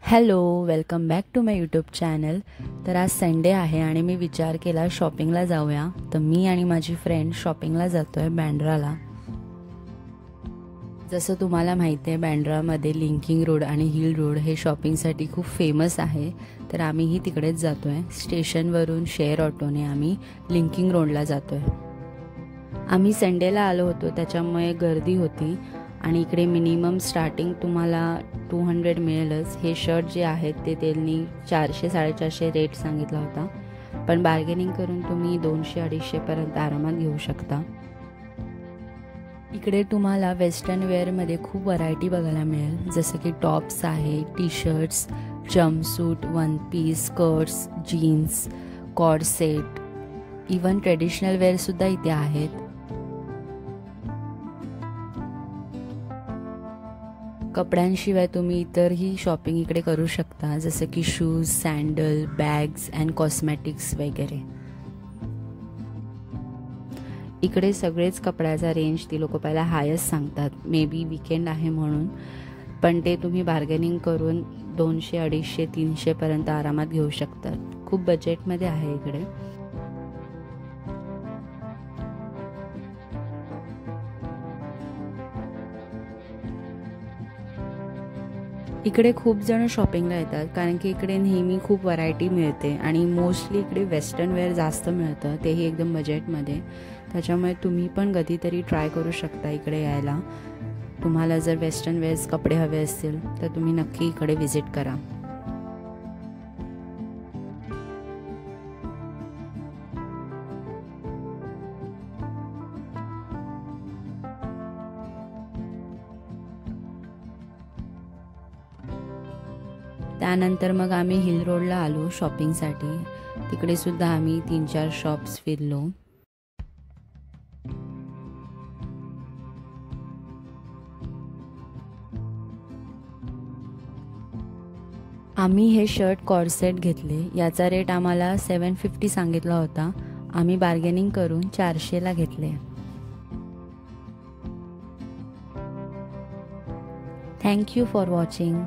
Hello, welcome back to my YouTube channel. तर आज Sunday आहे आणि मी विचार केला शॉपिंगला जाऊया. तर मी आणि माझी फ्रेंड शॉपिंगला जातो आहे बँड्राला. जसं तुम्हाला माहिती आहे, बँड्रामध्ये लिंकिंग रोड आणि हिल रोड हे शॉपिंगसाठी खूप फेमस आहे. तर आम्हीही तिकडेच जातो आहे. स्टेशनवरून शेअर ऑटोने आम्ही लिंकिंग रोडला जातो आहे. आम्ही संडेला आलो होतो, त्याच्यामुळे गर्दी होती आणि इकडे मिनिमम स्टार्टिंग तुम्हाला 200 मिळेलच. हे शर्ट जे आहेत ते त्यांनी 400-450 रेट सांगितला होता, पण बार्गेनिंग करून तुम्ही 200-250 पर्यंत आरामात घेऊ शकता. इकडे तुम्हाला वेस्टर्न वेअरमध्ये खूप व्हरायटी बघायला मिळेल, जसं की टॉप्स आहे, T shirts, jumpsuit, one piece, skirts, jeans, cord set, even traditional वेअरसुद्धा इथे आहेत. कपड्यांशिवाय तुम्ही इतरही शॉपिंग इकडे करू शकता, जसं की shoes, sandal, bags and cosmetics वगैरे. इकडे सगळेच कपड्याचा रेंज ती लोक पहिला हायस्ट सांगतात, मे बी वीकेंड आहे म्हणून, पण ते तुम्ही बार्गेनिंग करून 200, 250, 300 पर्यंत आरामात घेऊ शकतात. खूप बजेटमध्ये आहे इकडे. इकडे खूप जण शॉपिंगला येतात, कारण की इकडे नेहमी खूप व्हरायटी मिळते आणि मोस्टली इकडे वेस्टर्न वेअर जास्त मिळतं, तेही एकदम बजेटमध्ये. त्याच्यामुळे तुम्ही पण कधीतरी ट्राय करू शकता इकडे यायला. तुम्हाला जर वेस्टर्न वेअर्स कपडे हवे असतील तर तुम्ही नक्की इकडे व्हिजिट करा. त्यानंतर मग आम्ही हिल रोडला आलो शॉपिंगसाठी. तिकडे सुद्धा आम्ही 3-4 शॉप्स फिरलो. आम्ही हे शर्ट कॉर्सेट घेतले. याचा रेट आम्हाला 750 सांगितला होता. आम्ही बार्गेनिंग करून 400ला घेतले. Thank you for watching.